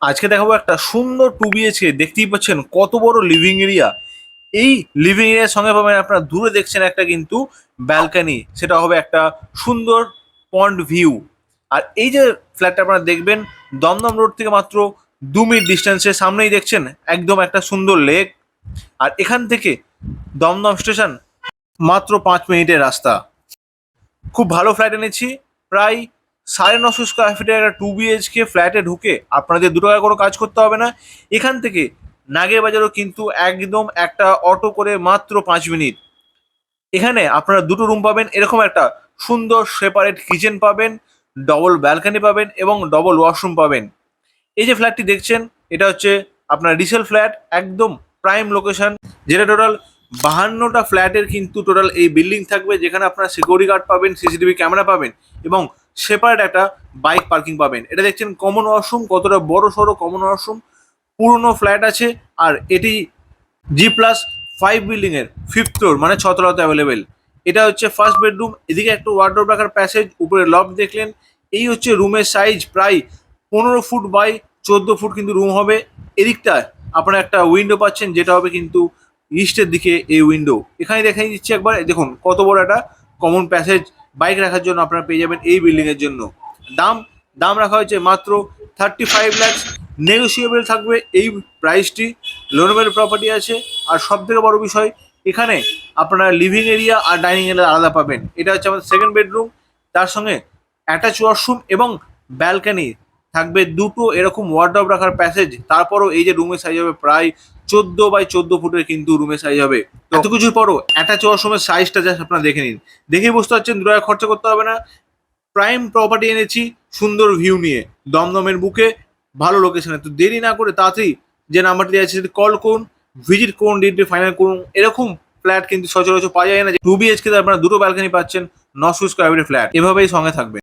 আজকে দেখাবো একটা সুন্দর 2 BHK। দেখতেই পাচ্ছেন কত বড় লিভিং এরিয়া। এই লিভিং এরিয়ার সঙ্গে পাবেন আপনারা দূরে দেখছেন একটা কিন্তু ব্যালকনি, সেটা হবে একটা সুন্দর পন্ড ভিউ। আর এই যে ফ্ল্যাটটা আপনারা দেখবেন দমদম রোড থেকে মাত্র 2 মিনিট ডিস্টেন্সে, সামনেই দেখছেন একদম একটা সুন্দর লেক। আর এখান থেকে দমদম স্টেশন মাত্র 5 মিনিটের রাস্তা। খুব ভালো ফ্ল্যাট এনেছি, প্রায় 950 স্কোয়ার ফিটের একটা 2 BHK ফ্ল্যাটে ঢুকে আপনাদের 2 টাকা করে কাজ করতে হবে না। এখান থেকে নাগের বাজারও কিন্তু একদম একটা অটো করে মাত্র 5 মিনিট। এখানে আপনারা দুটো রুম পাবেন, এরকম একটা সুন্দর সেপারেট কিচেন পাবেন, ডবল ব্যালকনি পাবেন এবং ডবল ওয়াশরুম পাবেন। এই যে ফ্ল্যাটটি দেখছেন এটা হচ্ছে আপনার রিসেল ফ্ল্যাট, একদম প্রাইম লোকেশন, যেটা টোটাল 52টা ফ্ল্যাটের কিন্তু টোটাল এই বিল্ডিং থাকবে, যেখানে আপনারা সিকিউরিটি গার্ড পাবেন, সিসিটিভি ক্যামেরা পাবেন এবং সেপারেট একটা বাইক পার্কিং পাবেন। এটা দেখছেন কমন ওয়াশরুম, কতটা বড় সড়ো কমন ওয়াশরুম। পুরনো ফ্ল্যাট আছে আর এটি G+5 বিল্ডিং এর 5th ফ্লোর, মানে 6 তলাতে অ্যাভেলেবেল। এটা হচ্ছে ফার্স্ট বেডরুম, এদিকে একটা ওয়ার্ডরোব রাখার প্যাসেজ, উপরে লফট দেখলেন। এই হচ্ছে রুমের সাইজ, প্রায় 15 ফুট বাই 14 ফুট কিন্তু রুম হবে। এদিকটায় আপনারা একটা উইন্ডো পাচ্ছেন, যেটা হবে কিন্তু ইস্টের দিকে এই উইন্ডো। এখানে দেখাই দিচ্ছি একবার, দেখুন কত বড় একটা কমন প্যাসেজ বাইক রাখার জন্য আপনারা পেয়ে যাবেন এই বিল্ডিং এর জন্য। দাম দাম রাখা হয়েছে মাত্র 35 লাখ। নেগোসিয়েবল থাকবে এই প্রাইসটি, লোনেবল প্রপার্টি আছে। আর সব থেকে বড় বিষয়, এখানে আপনারা লিভিং এরিয়া আর ডাইনিং এরিয়া আলাদা পাবেন। এটা হচ্ছে আমাদের সেকেন্ড বেডরুম, তার সঙ্গে অ্যাটাচ ওয়াশরুম এবং ব্যালকানি থাকবে দুটো এরকম ওয়ার্ডরোব রাখার প্যাসেজ। তারপরও এই যে রুমের সাইজ হবে প্রায় 14 বাই 14 ফুটের কিন্তু রুমের সাইজ হবে। তো এত কিছুর পরও অ্যাটাচ ওয়াশরুমের সাইজটা জাস্ট আপনারা দেখে নিন, দেখেই বুঝতে পারছেন 2 টাকা খরচা করতে হবে না। প্রাইম প্রপার্টি এনেছি সুন্দর ভিউ নিয়ে দমদমের বুকে, ভালো লোকেশনে। তো দেরি না করে তাড়াতাড়ি যে নাম্বারটি আছে সেটি কল করুন, ভিজিট করুন, ডিটেল ফাইনাল করুন। এরকম ফ্ল্যাট কিন্তু সচরাচর পাওয়া যায় না যে 2 BHK তে আপনারা দুটো ব্যালকনি পাচ্ছেন, 900 স্কোয়ার ফিটের ফ্ল্যাট। এভাবেই সঙ্গে থাকবেন।